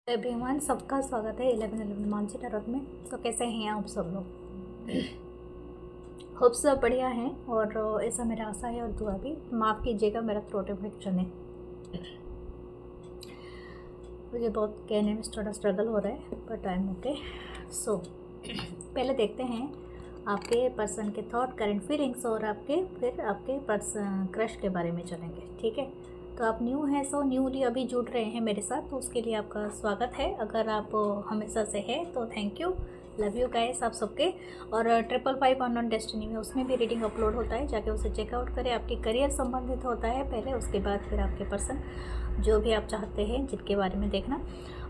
Everyone, सबका स्वागत है 11 मानसी टैरोट में। तो कैसे हैं आप सब लोग? होप सब बढ़िया हैं और ऐसा मेरा आशा है और दुआ भी। माफ़ कीजिएगा, मेरा थ्रोट इन्फेक्शन है। मुझे बहुत कहने में थोड़ा स्ट्रगल हो रहा है, बट आई एम ओके। सो पहले देखते हैं आपके पर्सन के थॉट, करंट फीलिंग्स और फिर आपके पर्सन क्रश के बारे में चलेंगे, ठीक है। तो आप न्यू हैं, सो न्यूली अभी जुड़ रहे हैं मेरे साथ, तो उसके लिए आपका स्वागत है। अगर आप हमेशा से है तो thank you, love you guys आप सबके। और 555 अननोन डेस्टिनी में उसमें भी रीडिंग अपलोड होता है, जाके उसे चेकआउट करें। आपकी करियर संबंधित होता है पहले, उसके बाद फिर आपके पर्सन जो भी आप चाहते हैं जिनके बारे में देखना।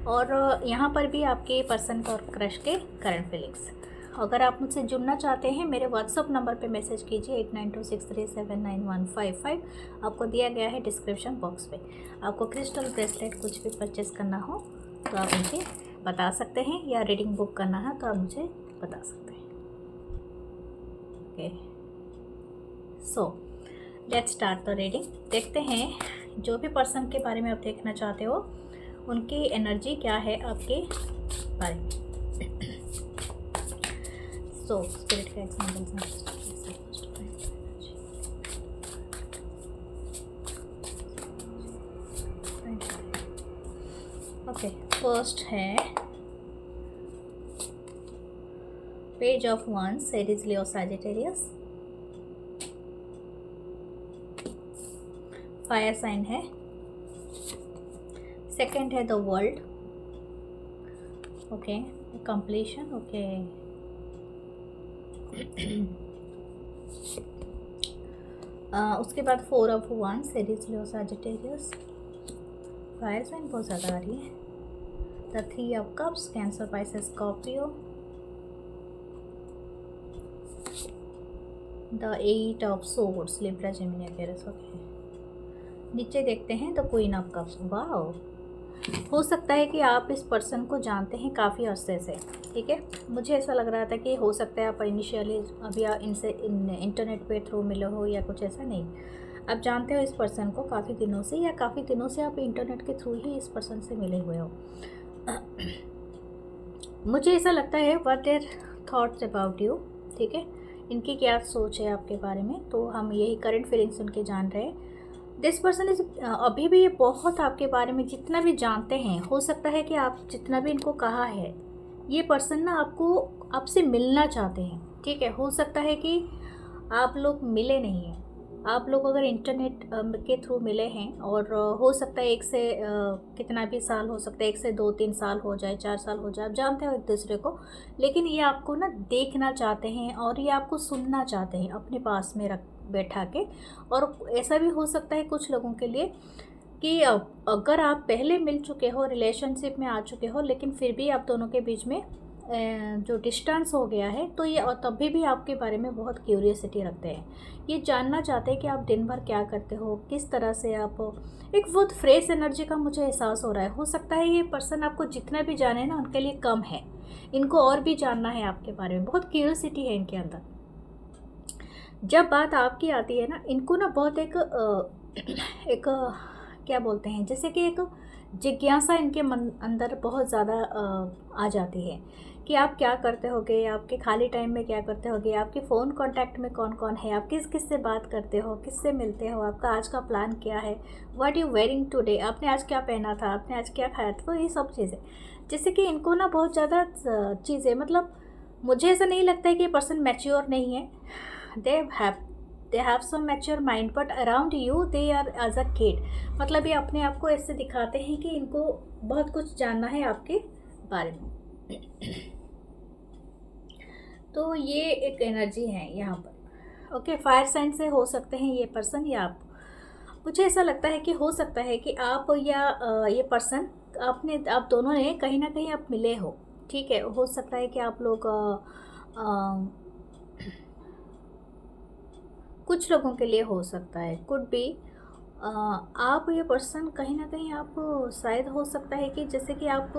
और यहाँ पर भी आपके पर्सन का और क्रश के करंट फीलिंग्स। अगर आप मुझसे जुड़ना चाहते हैं, मेरे व्हाट्सअप नंबर पे मैसेज कीजिए 8926379155। आपको दिया गया है डिस्क्रिप्शन बॉक्स पे। आपको क्रिस्टल ब्रेसलेट कुछ भी परचेस करना हो तो आप मुझे बता सकते हैं, या रीडिंग बुक करना है तो आप मुझे बता सकते हैं। Okay, so let's start the reading. देखते हैं जो भी पर्सन के बारे में आप देखना चाहते हो उनकी एनर्जी क्या है आपके बारे में। So, spirit guides, angels and sisters, okay, first है page of wands, Aries, Leo, Sagittarius। Fire sign है। सेकंड है the world, okay, completion, okay. उसके बाद 4 of wands, Aries, Leo, Sagittarius। Fire sign बहुत ज़्यादा आ रही है। The 3 of cups, Cancer, Pisces, Scorpio. The 8 of swords, Libra, Gemini, Aquarius, okay. नीचे देखते हैं the queen of cups. Wow, हो सकता है कि आप इस पर्सन को जानते हैं काफ़ी अरसे से, ठीक है। मुझे ऐसा लग रहा था कि हो सकता है आप इनिशियली अभी इनसे इंटरनेट पे थ्रू मिले हो या कुछ ऐसा। नहीं, आप जानते हो इस पर्सन को काफ़ी दिनों से, या काफ़ी दिनों से आप इंटरनेट के थ्रू ही इस पर्सन से मिले हुए हो। मुझे ऐसा लगता है what their thoughts about you, ठीक है, इनकी क्या सोच है आपके बारे में। तो हम यही करंट फीलिंग्स उनके जान रहे हैं। दिस पर्सन इज अभी भी ये बहुत आपके बारे में जितना भी जानते हैं, हो सकता है कि आप जितना भी इनको कहा है, ये पर्सन ना आपसे मिलना चाहते हैं, ठीक है। हो सकता है कि आप लोग मिले नहीं हैं, आप लोग अगर इंटरनेट के थ्रू मिले हैं, और हो सकता है एक से कितना भी साल हो सकता है, 1 से 2-3 साल हो जाए, 4 साल हो जाए, आप जानते हो एक दूसरे को। लेकिन ये आपको ना देखना चाहते हैं और ये आपको सुनना चाहते हैं अपने पास में बैठा के। और ऐसा भी हो सकता है कुछ लोगों के लिए कि अगर आप पहले मिल चुके हो, रिलेशनशिप में आ चुके हो, लेकिन फिर भी आप दोनों के बीच में जो डिस्टेंस हो गया है, तो ये और तभी भी आपके बारे में बहुत क्यूरियसिटी रखते हैं। ये जानना चाहते हैं कि आप दिन भर क्या करते हो, किस तरह से आप। एक बहुत फ्रेश एनर्जी का मुझे एहसास हो रहा है। हो सकता है ये पर्सन आपको जितना भी जाने ना उनके लिए कम है, इनको और भी जानना है आपके बारे में, बहुत क्यूरियसिटी है इनके अंदर। जब बात आपकी आती है ना, इनको ना बहुत एक क्या बोलते हैं, जैसे कि एक जिज्ञासा इनके मन अंदर बहुत ज़्यादा आ जाती है कि आप क्या करते होगे, आपके खाली टाइम में क्या करते होगे, आपके फ़ोन कांटेक्ट में कौन कौन है, आप किस किस से बात करते हो, किससे मिलते हो, आपका आज का प्लान क्या है, व्हाट यू वेयरिंग टुडे, आपने आज क्या पहना था, आपने आज क्या खाया था। तो ये सब चीज़ें, जैसे कि इनको ना बहुत ज़्यादा चीज़ें, मतलब मुझे ऐसा नहीं लगता है कि ये पर्सन मैच्योर नहीं है। they have some mature mind, but around you they are as a kid। मतलब ये अपने आप को ऐसे दिखाते हैं कि इनको बहुत कुछ जानना है आपके बारे में। तो ये एक एनर्जी है यहाँ पर, ओके। फायर साइन से हो सकते हैं ये पर्सन या आप। मुझे ऐसा लगता है कि हो सकता है कि आप या ये पर्सन, आप दोनों ने कहीं ना कहीं आप मिले हो, ठीक है। हो सकता है कि आप लोग कुछ लोगों के लिए हो सकता है, कुड बी आप ये पर्सन कहीं ना कहीं आप शायद हो सकता है कि जैसे कि आप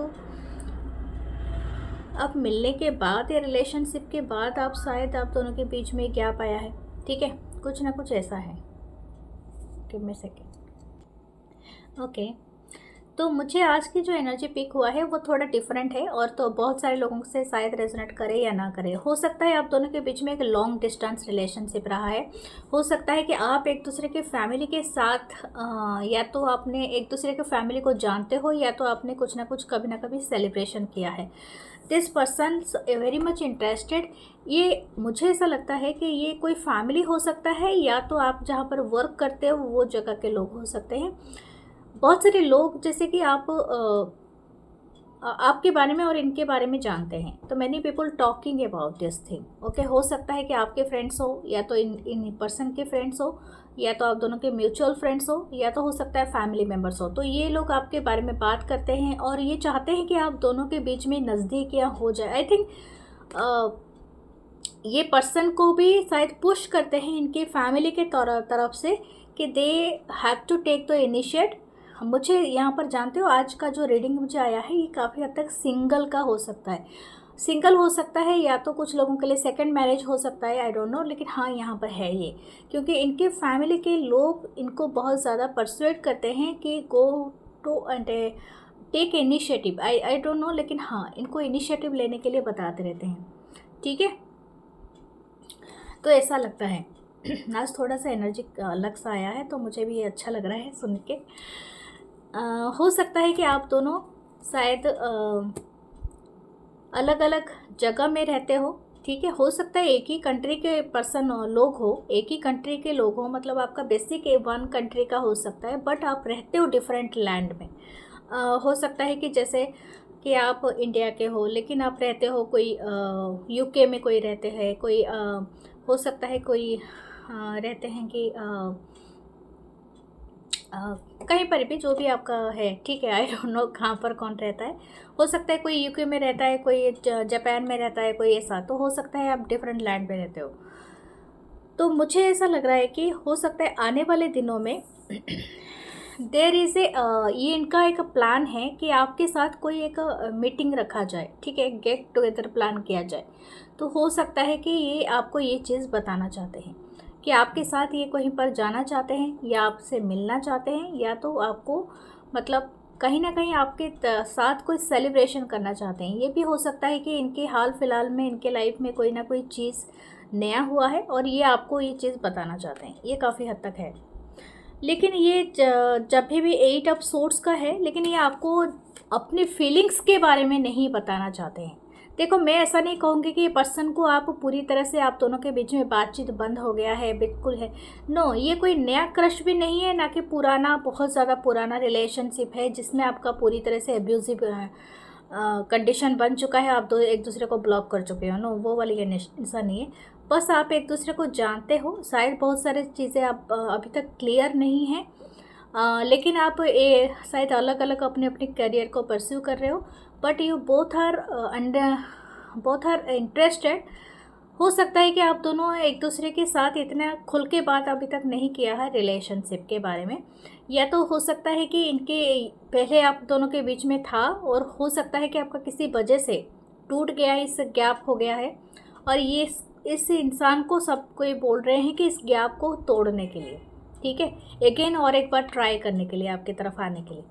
मिलने के बाद या रिलेशनशिप के बाद आप शायद आप दोनों के बीच में गैप आया है, ठीक है, कुछ ना कुछ ऐसा है। Give me second, okay. तो मुझे आज की जो एनर्जी पिक हुआ है वो थोड़ा डिफरेंट है, और तो बहुत सारे लोगों से शायद रेजोनेट करे या ना करे। हो सकता है आप दोनों के बीच में एक लॉन्ग डिस्टेंस रिलेशनशिप रहा है। हो सकता है कि आप एक दूसरे के फैमिली के साथ या तो आपने एक दूसरे के फैमिली को जानते हो, या तो आपने कुछ ना कुछ कभी ना कभी सेलिब्रेशन किया है। This person very much interested. ये मुझे ऐसा लगता है कि ये कोई फैमिली हो सकता है, या तो आप जहाँ पर वर्क करते हो वो जगह के लोग हो सकते हैं। बहुत सारे लोग जैसे कि आपके बारे में और इनके बारे में जानते हैं, तो many people talking about this thing. Okay, हो सकता है कि आपके फ्रेंड्स हो, या तो इन पर्सन के फ्रेंड्स हो, या तो आप दोनों के म्यूचुअल फ्रेंड्स हो, या तो हो सकता है फैमिली मेम्बर्स हो। तो ये लोग आपके बारे में बात करते हैं और ये चाहते हैं कि आप दोनों के बीच में नज़दीकियाँ हो जाए। आई थिंक ये पर्सन को भी शायद पुश करते हैं इनके फैमिली के तरफ से कि they have to take the initiate. मुझे यहाँ पर जानते हो आज का जो रीडिंग मुझे आया है ये काफ़ी हद तक सिंगल का हो सकता है। सिंगल हो सकता है, या तो कुछ लोगों के लिए सेकंड मैरिज हो सकता है, आई डोंट नो। लेकिन हाँ, यहाँ पर है ये, क्योंकि इनके फैमिली के लोग इनको बहुत ज़्यादा परसुएट करते हैं कि go to and take initiative. I don't know, लेकिन हाँ, इनको इनिशिएटिव लेने के लिए बताते रहते हैं। ठीक है, तो ऐसा लगता है। आज थोड़ा सा एनर्जी अलग सा आया है, तो मुझे भी ये अच्छा लग रहा है सुन के। हो सकता है कि आप दोनों शायद अलग अलग जगह में रहते हो। ठीक है, हो सकता है एक ही कंट्री के पर्सन लोग हो, एक ही कंट्री के लोग हो, मतलब आपका बेसिक वन कंट्री का हो सकता है, बट आप रहते हो डिफरेंट लैंड में। हो सकता है कि जैसे कि आप इंडिया के हो, लेकिन आप रहते हो कोई यूके में, कोई रहते हैं कोई हो सकता है कोई रहते हैं कि कहीं पर भी, जो भी आपका है। ठीक है, आई डोंट नो कहाँ पर कौन रहता है। हो सकता है कोई यूके में रहता है, कोई जापान में रहता है, कोई ऐसा। तो हो सकता है आप डिफरेंट लैंड में रहते हो। तो मुझे ऐसा लग रहा है कि हो सकता है आने वाले दिनों में देयर इज़ ये इनका एक प्लान है कि आपके साथ कोई एक मीटिंग रखा जाए। ठीक है, गेट टुगेदर प्लान किया जाए। तो हो सकता है कि ये आपको ये चीज़ बताना चाहते हैं कि आपके साथ ये कहीं पर जाना चाहते हैं, या आपसे मिलना चाहते हैं, या तो आपको मतलब कहीं ना कहीं आपके साथ कोई सेलिब्रेशन करना चाहते हैं। ये भी हो सकता है कि इनके हाल फिलहाल में इनके लाइफ में कोई ना कोई चीज़ नया हुआ है और ये आपको ये चीज़ बताना चाहते हैं। ये काफ़ी हद तक है। लेकिन ये जब भी 8 ऑफ सोर्ड्स का है, लेकिन ये आपको अपनी फीलिंग्स के बारे में नहीं बताना चाहते हैं। देखो, मैं ऐसा नहीं कहूँगी कि ये पर्सन को आप पूरी तरह से आप दोनों के बीच में बातचीत बंद हो गया है, बिल्कुल है। नो, ये कोई नया क्रश भी नहीं है, ना कि पुराना, बहुत ज़्यादा पुराना रिलेशनशिप है जिसमें आपका पूरी तरह से एब्यूजिव कंडीशन बन चुका है, आप दो एक दूसरे को ब्लॉक कर चुके हो। नो, वो वाली ऐसा नहीं है। बस आप एक दूसरे को जानते हो, शायद बहुत सारी चीज़ें आप अभी तक क्लियर नहीं हैं, लेकिन आप शायद अलग अलग अपने अपने करियर को परस्यू कर रहे हो, but you both are interested. हो सकता है कि आप दोनों एक दूसरे के साथ इतना खुल के बात अभी तक नहीं किया है रिलेशनशिप के बारे में, या तो हो सकता है कि इनके पहले आप दोनों के बीच में था, और हो सकता है कि आपका किसी वजह से टूट गया, इस गैप हो गया है, और ये इस इंसान को सब कोई बोल रहे हैं कि इस गैप को तोड़ने के लिए। ठीक है, अगेन और एक बार ट्राई करने के लिए, आपकी तरफ आने के लिए।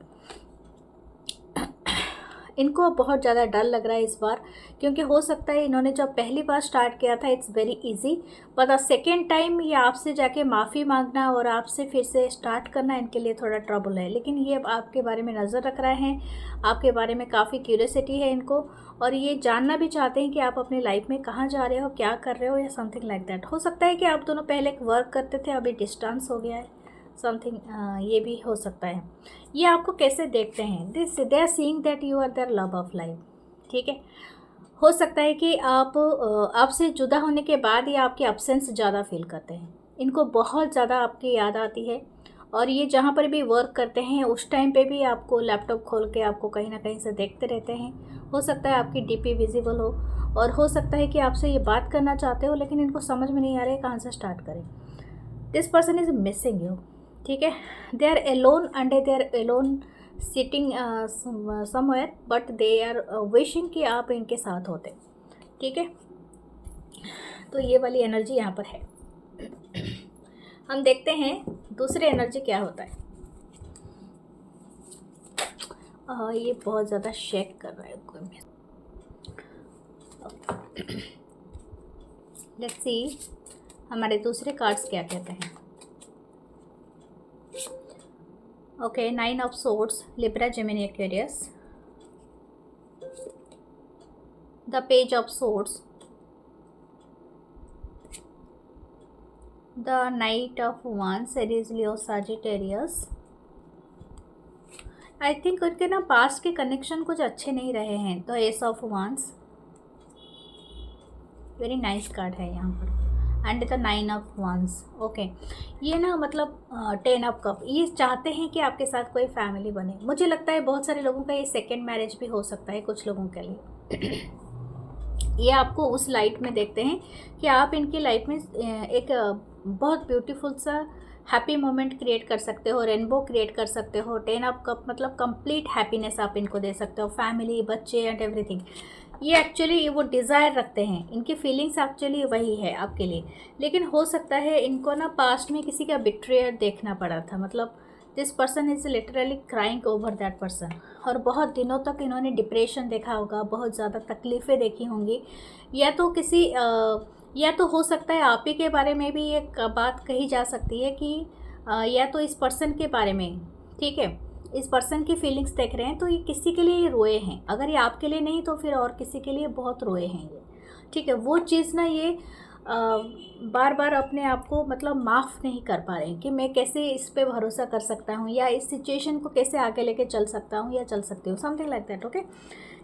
इनको बहुत ज़्यादा डर लग रहा है इस बार, क्योंकि हो सकता है इन्होंने जब पहली बार स्टार्ट किया था इट्स वेरी इजी, पर सेकेंड टाइम ये आपसे जाके माफ़ी मांगना और आपसे फिर से स्टार्ट करना इनके लिए थोड़ा ट्रबल है। लेकिन ये आपके बारे में नज़र रख रहे हैं, आपके बारे में काफ़ी क्यूरियोसिटी है इनको, और ये जानना भी चाहते हैं कि आप अपनी लाइफ में कहाँ जा रहे हो, क्या कर रहे हो, या समथिंग लाइक दैट। हो सकता है कि आप दोनों पहले वर्क करते थे, अभी डिस्टेंस हो गया है, समथिंग ये भी हो सकता है। ये आपको कैसे देखते हैं, they are seeing that you are their love of life. ठीक है, हो सकता है कि आप आपसे जुदा होने के बाद ये आपकी एब्सेंस ज़्यादा फील करते हैं, इनको बहुत ज़्यादा आपकी याद आती है, और ये जहाँ पर भी वर्क करते हैं उस टाइम पे भी आपको लैपटॉप खोल के आपको कहीं ना कहीं से देखते रहते हैं। हो सकता है आपकी डीपी विजिबल हो, और हो सकता है कि आपसे ये बात करना चाहते हो, लेकिन इनको समझ में नहीं आ रहा है कहाँ से स्टार्ट करें। This person is missing you. ठीक है, they are alone and they are alone sitting somewhere, but they are wishing कि आप इनके साथ होते। ठीक है, तो ये वाली एनर्जी यहाँ पर है। हम देखते हैं दूसरी एनर्जी क्या होता है। ये बहुत ज़्यादा शेक कर रहा है कोई। लेट्स सी हमारे दूसरे कार्ड्स क्या कहते हैं। Okay, 9 of swords, Libra, Gemini, Aquarius, the page of swords, the knight of wands, Aries, Leo, Sagittarius. I think उनके ना पास्ट के कनेक्शन कुछ अच्छे नहीं रहे हैं। The S of wands, very nice card है यहाँ पर, and the 9 of wands। Okay, ये ना मतलब 10 ऑफ कप, ये चाहते हैं कि आपके साथ कोई फैमिली बने। मुझे लगता है बहुत सारे लोगों का ये सेकेंड मैरिज भी हो सकता है कुछ लोगों के लिए। ये आपको उस लाइट में देखते हैं कि आप इनकी लाइफ में एक बहुत ब्यूटीफुल सा हैप्पी मोमेंट क्रिएट कर सकते हो, रेनबो क्रिएट कर सकते हो। 10 ऑफ कप मतलब कंप्लीट हैप्पीनेस आप इनको दे सकते हो, फैमिली, बच्चे एंड एवरीथिंग। ये एक्चुअली वो डिज़ायर रखते हैं, इनकी फीलिंग्स एक्चुअली वही है आपके लिए। लेकिन हो सकता है इनको ना पास्ट में किसी का बिट्रेयर देखना पड़ा था, मतलब this person is literally crying over that person. और बहुत दिनों तक इन्होंने डिप्रेशन देखा होगा, बहुत ज़्यादा तकलीफ़ें देखी होंगी, या तो किसी या तो हो सकता है आप ही के बारे में भी एक बात कही जा सकती है कि या तो इस पर्सन के बारे में, ठीक है, इस पर्सन की फीलिंग्स देख रहे हैं तो ये किसी के लिए रोए हैं। अगर ये आपके लिए नहीं तो फिर और किसी के लिए बहुत रोए हैं ये, ठीक है। वो चीज़ ना ये बार बार अपने आप को मतलब माफ़ नहीं कर पा रहे हैं कि मैं कैसे इस पे भरोसा कर सकता हूँ, या इस सिचुएशन को कैसे आगे लेके चल सकता हूँ या चल सकती हूँ, समथिंग लाइक दैट। ओके,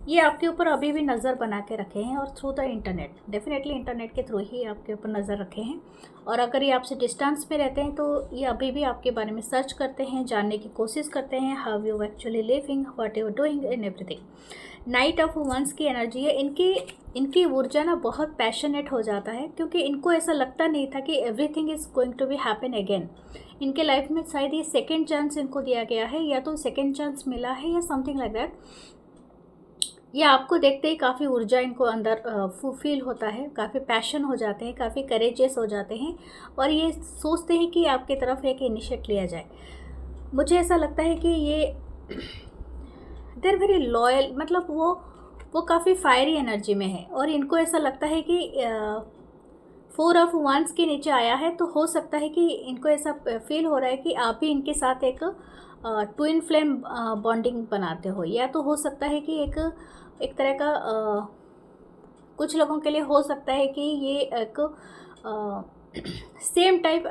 ये आपके ऊपर अभी भी नज़र बना के रखे हैं, और through the internet, definitely internet के थ्रू ही आपके ऊपर नज़र रखे हैं। और अगर ये आपसे डिस्टेंस में रहते हैं तो ये अभी भी आपके बारे में सर्च करते हैं, जानने की कोशिश करते हैं, how you actually living, what you doing in everything. Knight of wands की एनर्जी है, इनकी ऊर्जा ना बहुत पैशनेट हो जाता है, क्योंकि इनको ऐसा लगता नहीं था कि everything is going to be happen again. इनके लाइफ में शायद ये सेकेंड चांस इनको दिया गया है, या तो सेकेंड चांस मिला है या समथिंग लाइक दैट। ये आपको देखते ही काफ़ी ऊर्जा इनको अंदर फील होता है, काफ़ी पैशन हो जाते हैं, काफ़ी करेजियस हो जाते हैं, और ये सोचते हैं कि आपकी तरफ एक इनिशिएट लिया जाए। मुझे ऐसा लगता है कि ये दे आर वेरी लॉयल, मतलब वो काफ़ी फायरी एनर्जी में है, और इनको ऐसा लगता है कि 4 ऑफ wands के नीचे आया है तो हो सकता है कि इनको ऐसा फील हो रहा है कि आप भी इनके साथ एक ट्विन फ्लेम बॉन्डिंग बनाते हो, या तो हो सकता है कि एक तरह का कुछ लोगों के लिए हो सकता है कि ये एक सेम टाइप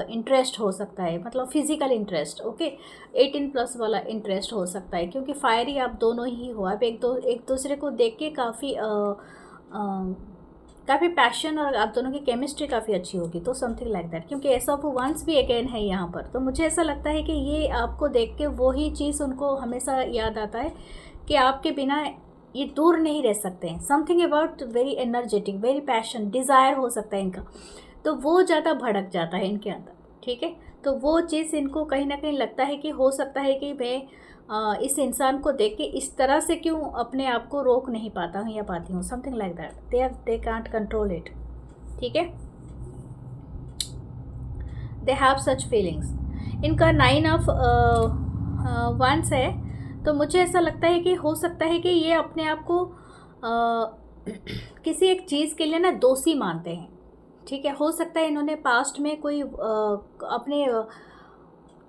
इंटरेस्ट हो सकता है, मतलब फिजिकल इंटरेस्ट। ओके, 18+ वाला इंटरेस्ट हो सकता है, क्योंकि फायरी आप दोनों ही हो, आप एक दूसरे को देख के काफ़ी पैशन, और आप दोनों की केमिस्ट्री काफ़ी अच्छी होगी, तो समथिंग लाइक दैट। क्योंकि एस ऑफ wands भी अगेन है यहाँ पर, तो मुझे ऐसा लगता है कि ये आपको देख के वही चीज़ उनको हमेशा याद आता है कि आपके बिना ये दूर नहीं रह सकते हैं। Something about very energetic, very passion, desire हो सकता है इनका, तो वो ज़्यादा भड़क जाता है इनके अंदर, ठीक है। तो वो चीज़ इनको कहीं ना कहीं लगता है कि हो सकता है कि मैं इस इंसान को देख के इस तरह से क्यों अपने आप को रोक नहीं पाता हूँ या पाती हूँ, something like that. They can't control it, ठीक है। They have such feelings. इनका 9 ऑफ wands है, तो मुझे ऐसा लगता है कि हो सकता है कि ये अपने आप को किसी एक चीज़ के लिए ना दोषी मानते हैं, ठीक है। हो सकता है इन्होंने पास्ट में कोई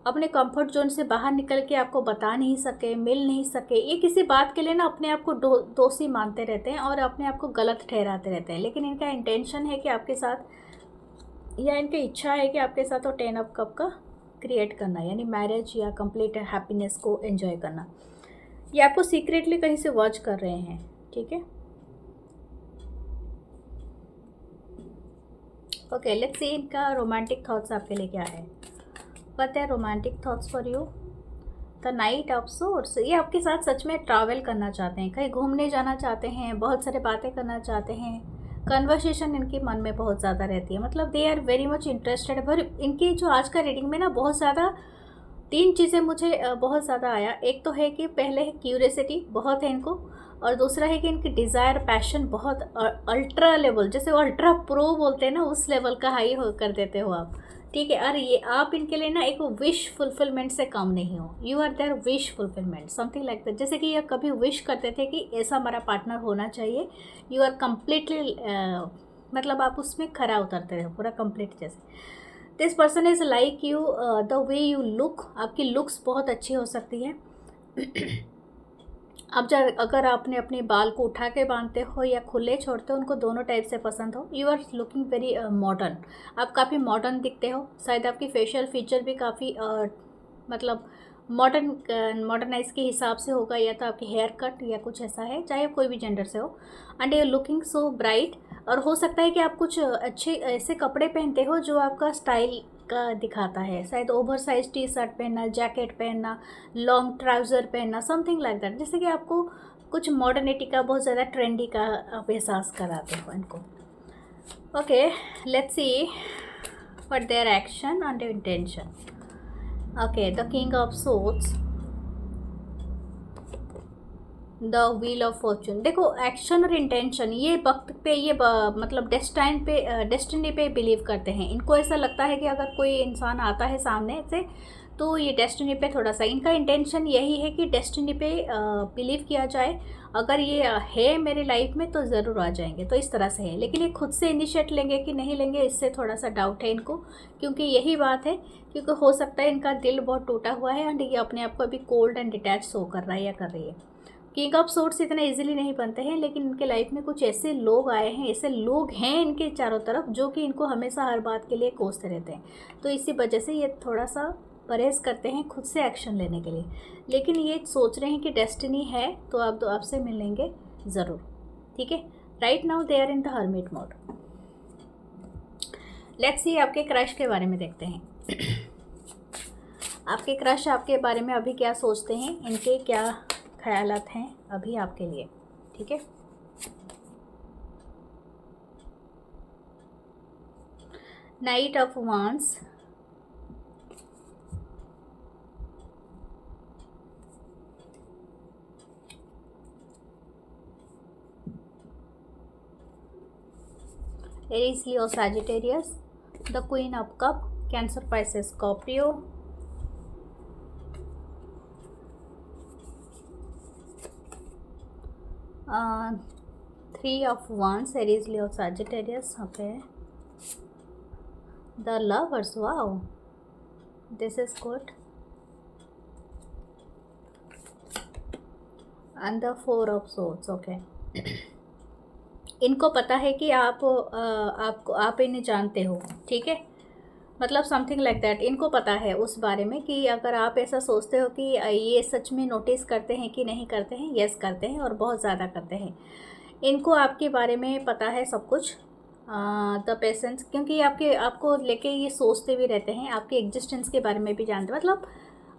अपने कंफर्ट जोन से बाहर निकल के आपको बता नहीं सके, मिल नहीं सके, ये किसी बात के लिए ना अपने आप को दोषी मानते रहते हैं और अपने आप को गलत ठहराते रहते हैं। लेकिन इनका इंटेंशन है कि आपके साथ, या इनकी इच्छा है कि आपके साथ वो 10 ऑफ कप का क्रिएट करना, यानी मैरिज या कंप्लीट हैप्पीनेस को एंजॉय करना। ये आपको सीक्रेटली कहीं से वॉच कर रहे हैं, ठीक है। ओके, लेट्स सी इनका रोमांटिक थॉट्स आपके लिए क्या है। What are romantic thoughts for you. The knight of swords, ये आपके साथ सच में ट्रैवल करना चाहते हैं, कहीं घूमने जाना चाहते हैं, बहुत सारे बातें करना चाहते हैं, कन्वर्सेशन इनके मन में बहुत ज़्यादा रहती है, मतलब they are very much interested. पर इनकी जो आज का रीडिंग में ना बहुत ज़्यादा 3 चीज़ें मुझे बहुत ज़्यादा आया। एक तो है कि पहले है क्यूरियसिटी बहुत है इनको, और दूसरा है कि इनकी डिज़ायर, पैशन बहुत अल्ट्रा लेवल, जैसे अल्ट्रा प्रो बोलते हैं ना, उस लेवल का हाई हो कर देते हो आप, ठीक है। और ये आप इनके लिए ना एक विश फुलफिलमेंट से कम नहीं हो, you are their wish fulfilment, something like that. जैसे कि ये कभी विश करते थे कि ऐसा हमारा पार्टनर होना चाहिए, यू आर कम्प्लीटली मतलब आप उसमें खरा उतरते रहे पूरा कंप्लीट। जैसे this person is like you, the way you look, आपकी लुक्स बहुत अच्छी हो सकती है। अब जब अगर आपने अपने बाल को उठा के बांधते हो या खुले छोड़ते हो, उनको दोनों टाइप से पसंद हो, you are looking very modern, आप काफ़ी मॉडर्न दिखते हो। शायद आपकी फेशियल फीचर भी काफ़ी मतलब मॉडर्नाइज के हिसाब से होगा, या तो आपकी हेयर कट या कुछ ऐसा है, चाहे कोई भी जेंडर से हो। And you looking so bright, और हो सकता है कि आप कुछ अच्छे ऐसे कपड़े पहनते हो जो आपका स्टाइल का दिखाता है, शायद ओवर साइज टी शर्ट पहनना, जैकेट पहनना, लॉन्ग ट्राउज़र पहनना, समथिंग लाइक दैट, जैसे कि आपको कुछ मॉडर्निटी का, बहुत ज़्यादा ट्रेंडी का आप एहसास कराते हो इनको। Okay, let's see what their action and intention. Okay, the king of swords, the wheel of Fortune. देखो एक्शन और इंटेंशन, ये वक्त पे, ये मतलब डेस्टिनी पे बिलीव करते हैं। इनको ऐसा लगता है कि अगर कोई इंसान आता है सामने से तो ये डेस्टिनी पे थोड़ा सा, इनका इंटेंशन यही है कि डेस्टिनी पे बिलीव किया जाए, अगर ये है मेरे लाइफ में तो ज़रूर आ जाएंगे, तो इस तरह से है। लेकिन ये खुद से इनिशिएट लेंगे कि नहीं लेंगे, इससे थोड़ा सा डाउट है इनको, क्योंकि यही बात है, क्योंकि हो सकता है इनका दिल बहुत टूटा हुआ है एंड ये अपने आप को अभी कोल्ड एंड डिटैच शो कर रहा है या कर रही है। किंग ऑफ सोर्ड्स इतना इजीली नहीं बनते हैं, लेकिन इनके लाइफ में कुछ ऐसे लोग आए हैं, ऐसे लोग हैं इनके चारों तरफ जो कि इनको हमेशा हर बात के लिए कोसते रहते हैं। तो इसी वजह से ये थोड़ा सा परहेज़ करते हैं खुद से एक्शन लेने के लिए, लेकिन ये सोच रहे हैं कि डेस्टिनी है तो अब तो आपसे मिलेंगे ज़रूर। ठीक है, right now they are in the hermit mode. Let's see आपके क्रश के बारे में देखते हैं। आपके क्रश आपके बारे में अभी क्या सोचते हैं, इनके क्या ख्यालात हैं अभी आपके लिए। ठीक है, night of wands, Aries Leo Sagittarius, the queen of cup, cancer Pisces Scorpio, three of wands, Aries Leo Sagittarius. Okay, the lovers, wow this is good, and the four of swords. Okay, इनको पता है कि आप इन्हें जानते हो। ठीक है, मतलब समथिंग लाइक दैट, इनको पता है उस बारे में कि अगर आप ऐसा सोचते हो कि ये सच में नोटिस करते हैं कि नहीं करते हैं, यस करते हैं और बहुत ज़्यादा करते हैं। इनको आपके बारे में पता है सब कुछ, द पेशेंस, क्योंकि आपको लेके ये सोचते भी रहते हैं, आपके एग्जिस्टेंस के बारे में भी जानते हैं। मतलब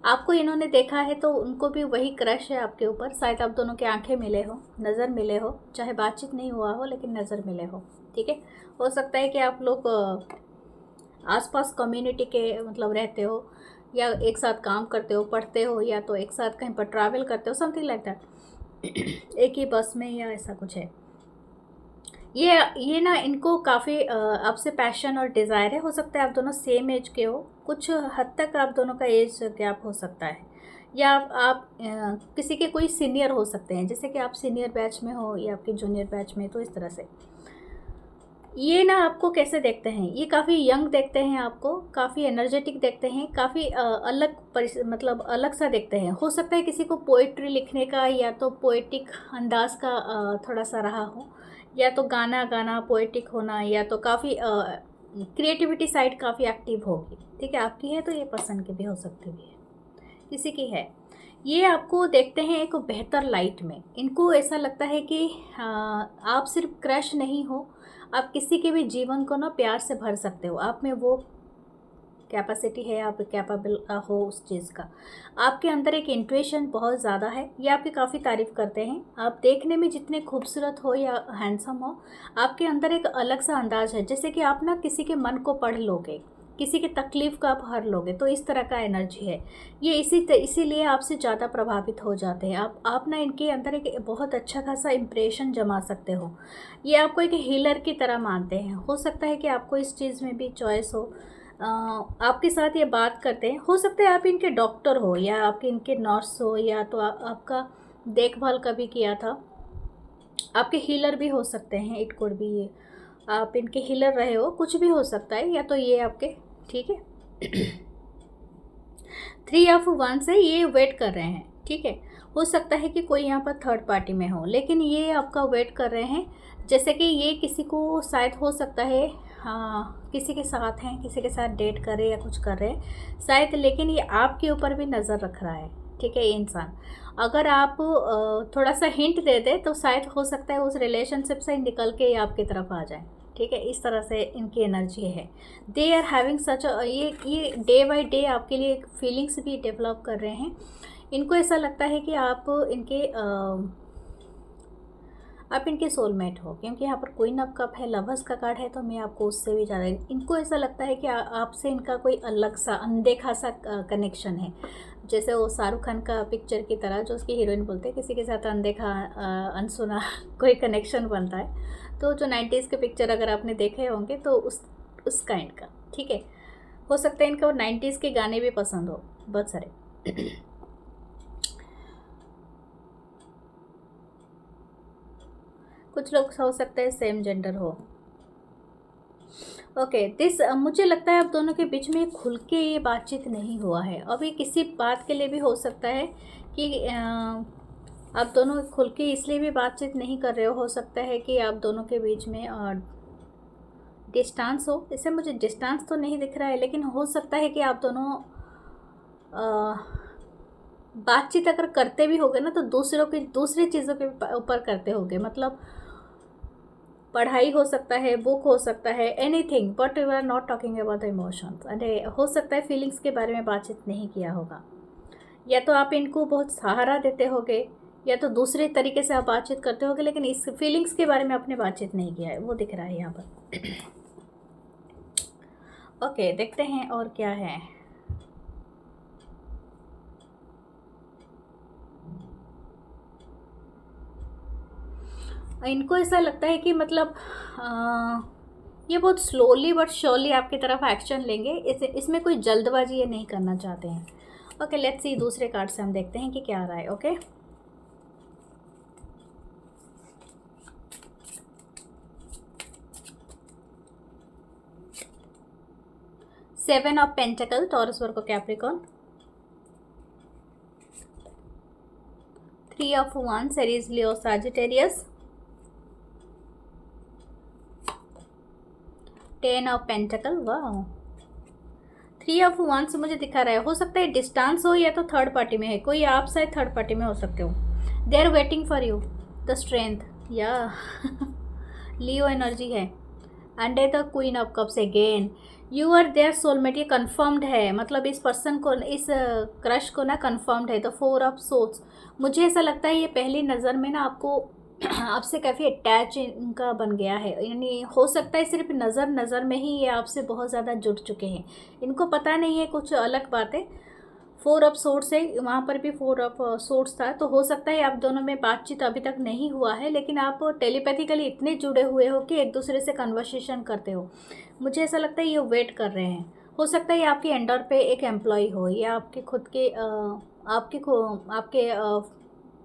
आपको इन्होंने देखा है तो उनको भी वही क्रश है आपके ऊपर। शायद आप दोनों के आंखें मिले हो, नज़र मिले हो, चाहे बातचीत नहीं हुआ हो लेकिन नज़र मिले हो। ठीक है, हो सकता है कि आप लोग आसपास कम्युनिटी के मतलब रहते हो, या एक साथ काम करते हो, पढ़ते हो, या तो एक साथ कहीं पर ट्रैवल करते हो, समथिंग लाइक दैट, एक ही बस में या ऐसा कुछ है। ये ना इनको काफ़ी आपसे पैशन और डिज़ायर है। हो सकता है आप दोनों सेम एज के हो, कुछ हद तक आप दोनों का एज गैप हो सकता है, या आप किसी के कोई सीनियर हो सकते हैं, जैसे कि आप सीनियर बैच में हो या आपके जूनियर बैच में, तो इस तरह से। ये ना आपको कैसे देखते हैं, ये काफ़ी यंग देखते हैं आपको, काफ़ी एनर्जेटिक देखते हैं, काफ़ी अलग मतलब अलग सा देखते हैं। हो सकता है किसी को पोइट्री लिखने का या तो पोइटिक अंदाज का थोड़ा सा रहा हो, या तो गाना पोइटिक होना, या तो काफ़ी क्रिएटिविटी साइड काफ़ी एक्टिव होगी। ठीक है, आपकी है तो ये पसंद की भी हो सकती भी है, किसी की है। ये आपको देखते हैं एक बेहतर लाइट में। इनको ऐसा लगता है कि आप सिर्फ क्रश नहीं हो, आप किसी के भी जीवन को ना प्यार से भर सकते हो। आप में वो कैपेसिटी है, आप कैपेबल हो उस चीज़ का। आपके अंदर एक इंट्यूशन बहुत ज़्यादा है, ये आपकी काफ़ी तारीफ़ करते हैं। आप देखने में जितने खूबसूरत हो या हैंडसम हो, आपके अंदर एक अलग सा अंदाज है, जैसे कि आप ना किसी के मन को पढ़ लोगे, किसी की तकलीफ़ का आप हर लोगे, तो इस तरह का एनर्जी है ये। इसीलिए आपसे ज़्यादा प्रभावित हो जाते हैं आप ना इनके अंदर एक बहुत अच्छा खासा इम्प्रेशन जमा सकते हो। ये आपको एक हीलर की तरह मानते हैं। हो सकता है कि आपको इस चीज़ में भी चॉइस हो, आपके साथ ये बात करते हैं। हो सकता है आप इनके डॉक्टर हो या आपके इनके नर्स हो, या तो आपका देखभाल कभी किया था, आपके हीलर भी हो सकते हैं। इट कुड बी ये आप इनके हीलर रहे हो, कुछ भी हो सकता है, या तो ये आपके, ठीक है। 3 ऑफ वन से ये वेट कर रहे हैं, ठीक है। हो सकता है कि कोई यहाँ पर थर्ड पार्टी में हो, लेकिन ये आपका वेट कर रहे हैं। जैसे कि ये किसी को शायद हो सकता है, हाँ, किसी के साथ हैं, किसी के साथ डेट कर रहे हैं या कुछ कर रहे हैं शायद, लेकिन ये आपके ऊपर भी नज़र रख रहा है, ठीक है। ये इंसान अगर आप थोड़ा सा हिंट दे दे तो शायद हो सकता है उस रिलेशनशिप से निकल के ये आपकी तरफ आ जाए, ठीक है। इस तरह से इनकी एनर्जी है। दे आर हैविंग सच ये डे बाय डे आपके लिए फीलिंग्स भी डेवलप कर रहे हैं। इनको ऐसा लगता है कि आप इनके सोलमेट हो, क्योंकि यहाँ पर क्वीन ऑफ कप है, लवर्स का कार्ड है, तो मैं आपको उससे भी ज़्यादा, इनको ऐसा लगता है कि आपसे इनका कोई अलग सा अनदेखा सा कनेक्शन है। जैसे वो शाहरुख खान का पिक्चर की तरह, जो उसकी हीरोइन बोलते हैं किसी के साथ अनदेखा अनसुना कोई कनेक्शन बनता है। तो जो 90s के पिक्चर अगर आपने देखे होंगे तो उस काइंड का, ठीक है। हो सकता है इनको 90s के गाने भी पसंद हो बहुत सारे। कुछ लोग हो सकता है सेम जेंडर हो। ओके, मुझे लगता है आप दोनों के बीच में खुल के ये बातचीत नहीं हुआ है। अभी किसी बात के लिए भी हो सकता है कि आप दोनों खुल के इसलिए भी बातचीत नहीं कर रहे हो सकता है कि आप दोनों के बीच में डिस्टेंस हो। इससे मुझे डिस्टेंस तो नहीं दिख रहा है, लेकिन हो सकता है कि आप दोनों बातचीत अगर करते भी होगे ना तो दूसरी चीज़ों के ऊपर करते होगे। मतलब पढ़ाई हो सकता है, बुक हो सकता है, anything, but you are not talking about the emotions. अरे हो सकता है फीलिंग्स के बारे में बातचीत नहीं किया होगा, या तो आप इनको बहुत सहारा देते होगे, या तो दूसरे तरीके से आप बातचीत करते होगे, लेकिन इस फीलिंग्स के बारे में आपने बातचीत नहीं किया है, वो दिख रहा है यहाँ पर। ओके, देखते हैं और क्या है। इनको ऐसा लगता है कि मतलब ये बहुत स्लोली बट श्योरली आपकी तरफ एक्शन लेंगे। इसमें कोई जल्दबाजी ये नहीं करना चाहते हैं। ओके, लेट्स सी दूसरे कार्ड से हम देखते हैं कि क्या आ रहा है। Okay, seven of pentacle, Taurus Virgo Capricorn. 3 of wands, Aries Leo Sagittarius. 10 of pentacle, वाह। 3 ऑफ wands मुझे दिखा रहा है, हो सकता है डिस्टेंस हो या तो थर्ड पार्टी में है कोई, आप शायद थर्ड पार्टी में हो सकते हो। They are waiting for you, the strength, या लियो एनर्जी है। And the queen of cups again, you are their soulmate, ये कन्फर्म्ड है। मतलब इस पर्सन को, इस क्रश को ना कन्फर्म्ड है। द 4 ऑफ सोर्ड्स, मुझे ऐसा लगता है ये पहली नज़र में ना आपको आपसे काफ़ी अटैच इनका बन गया है। यानी हो सकता है सिर्फ नज़र में ही ये आपसे बहुत ज़्यादा जुड़ चुके हैं। इनको पता नहीं है कुछ अलग बात है। 4 ऑफ सोर्ड्स है, वहाँ पर भी 4 ऑफ सोर्ड्स था। तो हो सकता है आप दोनों में बातचीत अभी तक नहीं हुआ है, लेकिन आप टेलीपैथिकली इतने जुड़े हुए हो कि एक दूसरे से कन्वर्सेशन करते हो। मुझे ऐसा लगता है ये वेट कर रहे हैं। हो सकता है ये आपके अंडर पे एक एम्प्लॉय हो, या आपके खुद के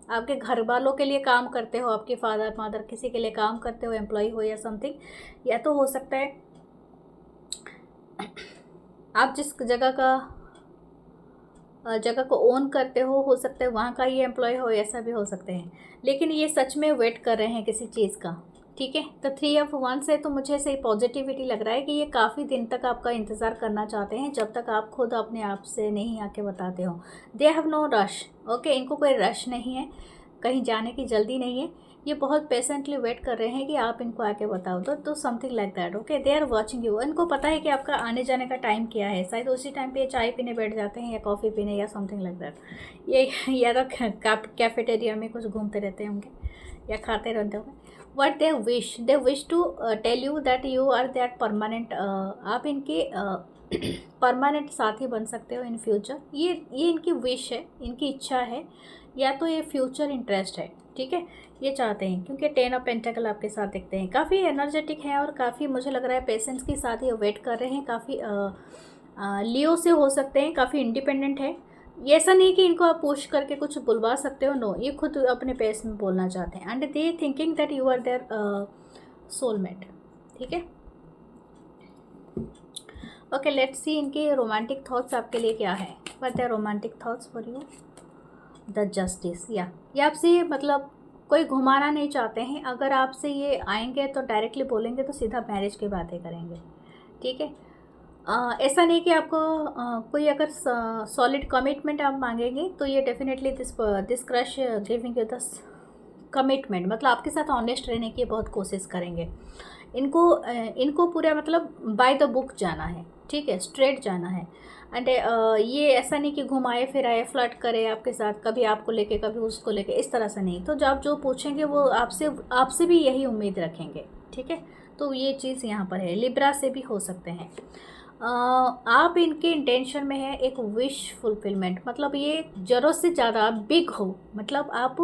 आपके घर वालों के लिए काम करते हो, आपके फादर मदर किसी के लिए काम करते हो, एम्प्लॉय हो या समथिंग। या तो हो सकता है आप जिस जगह को ओन करते हो सकता है वहाँ का ये एम्प्लॉय हो, ऐसा भी हो सकते हैं। लेकिन ये सच में वेट कर रहे हैं किसी चीज़ का, ठीक है। तो 3 ऑफ wands है, तो मुझे ऐसे पॉजिटिविटी लग रहा है कि ये काफ़ी दिन तक आपका इंतज़ार करना चाहते हैं, जब तक आप खुद अपने आप से नहीं आके बताते हो। They have no rush, okay, इनको कोई रश नहीं है, कहीं जाने की जल्दी नहीं है। ये बहुत पेशेंटली वेट कर रहे हैं कि आप इनको आके बताओ। तो something like that, okay. They are watching you, इनको पता है कि आपका आने जाने का टाइम क्या है। शायद उसी टाइम पे चाय पीने बैठ जाते हैं, या कॉफ़ी पीने, या समथिंग लाइक दैट। ये या तो कैफेटेरिया में कुछ घूमते रहते होंगे या खाते रहते होंगे। What they wish to tell you that you are that permanent, आप इनके परमानेंट साथी बन सकते हो इन फ्यूचर। ये इनकी विश है, इनकी इच्छा है या तो ये फ्यूचर इंटरेस्ट है, ठीक है, ये चाहते हैं, क्योंकि 10 ऑफ पेंटाकल आपके साथ दिखते हैं, काफ़ी एनर्जेटिक हैं और काफ़ी मुझे लग रहा है पेशेंस के साथ ये वेट कर रहे हैं, काफ़ी लियो से हो सकते हैं, काफ़ी इंडिपेंडेंट है। ये ऐसा नहीं कि इनको आप पुश करके कुछ बुलवा सकते हो, नो, ये खुद अपने पेस में बोलना चाहते हैं, and they thinking that you are their soulmate, ठीक है। ओके, लेट्स सी इनके रोमांटिक थॉट्स आपके लिए क्या है। What are romantic thoughts for you. The justice, या ये आपसे मतलब कोई घुमाना नहीं चाहते हैं, अगर आपसे ये आएंगे तो डायरेक्टली बोलेंगे तो सीधा मैरिज की बातें करेंगे, ठीक है। ऐसा नहीं कि आपको कोई अगर सॉलिड कमिटमेंट आप मांगेंगे तो ये definitely this crush giving you the commitment, मतलब आपके साथ ऑनेस्ट रहने की बहुत कोशिश करेंगे। इनको पूरा मतलब बाय द बुक जाना है, ठीक है, स्ट्रेट जाना है, एंड ये ऐसा नहीं कि घुमाए फिराए फ्लर्ट करे आपके साथ, कभी आपको लेके कभी उसको लेके, इस तरह से नहीं। तो जब जो पूछेंगे वो आपसे भी यही उम्मीद रखेंगे, ठीक है। तो ये चीज़ यहाँ पर है। लिब्रा से भी हो सकते हैं। आप इनके इंटेंशन में है एक विश फुलफिलमेंट, मतलब ये ज़रूरत से ज़्यादा बिग हो, मतलब आप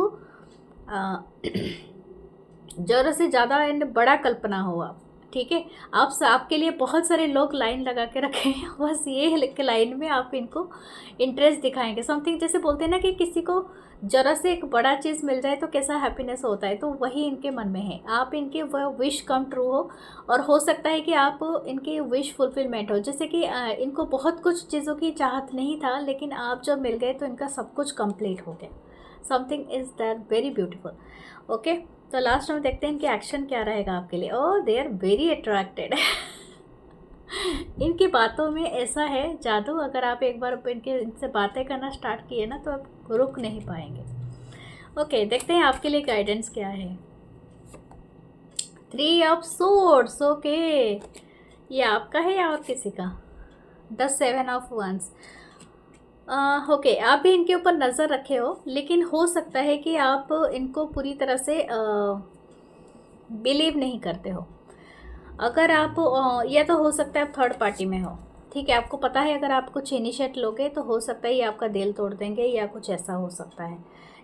ज़रूरत से ज़्यादा एंड बड़ा कल्पना हो आप, ठीक है। आपके लिए बहुत सारे लोग लाइन लगा के रखे हैं, बस ये लाइन में आप इनको इंटरेस्ट दिखाएंगे। समथिंग जैसे बोलते हैं ना कि किसी को ज़रा से एक बड़ा चीज़ मिल जाए तो कैसा हैप्पीनेस होता है, तो वही इनके मन में है। आप इनके वह विश कम ट्रू हो, और हो सकता है कि आप इनकी विश फुलफिलमेंट हो, जैसे कि इनको बहुत कुछ चीज़ों की चाहत नहीं था, लेकिन आप जब मिल गए तो इनका सब कुछ कंप्लीट हो गया। Something is that very beautiful. Okay, तो लास्ट में देखते हैं इनके एक्शन क्या रहेगा आपके लिए। ओह, दे आर वेरी अट्रैक्टेड। इनकी बातों में ऐसा है जादू, अगर आप एक बार इनसे बातें करना स्टार्ट किए ना तो आप रुक नहीं पाएंगे। ओके, देखते हैं आपके लिए गाइडेंस क्या है। 3 ऑफ सोर्ड्स, ओके, ये आपका है या और किसी का। द 7 ऑफ वंस, ओके, आप भी इनके ऊपर नज़र रखे हो, लेकिन हो सकता है कि आप इनको पूरी तरह से बिलीव नहीं करते हो। अगर आप या तो हो सकता है आप थर्ड पार्टी में हो, ठीक है, आपको पता है अगर आप कुछ इनिशिएट लोगे तो हो सकता है ये आपका दिल तोड़ देंगे, या कुछ ऐसा हो सकता है।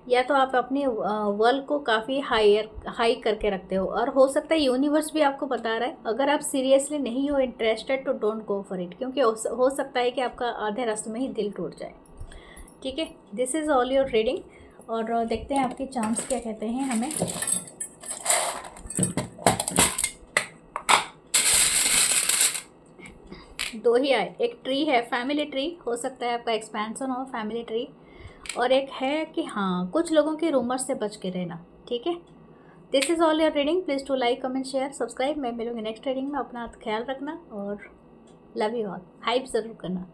या तो आप अपने वर्ल्ड को काफ़ी हाई करके रखते हो, और हो सकता है यूनिवर्स भी आपको बता रहा है अगर आप सीरियसली नहीं हो इंटरेस्टेड तो डोंट गो फॉर इट, क्योंकि हो सकता है कि आपका आधे रास्ते में ही दिल टूट जाए, ठीक है। This is all your reading, और देखते हैं आपके चार्म्स क्या कहते हैं हमें। दो ही आए, एक ट्री है, फैमिली ट्री, हो सकता है आपका एक्सपेंशन हो फैमिली ट्री, और एक है कि हाँ कुछ लोगों के रूमर्स से बच के रहना, ठीक है। This is all your reading, please to like comment share subscribe. मैं मिलूंगी नेक्स्ट रीडिंग में, अपना ख्याल रखना और लव यू ऑल। हाइप ज़रूर करना।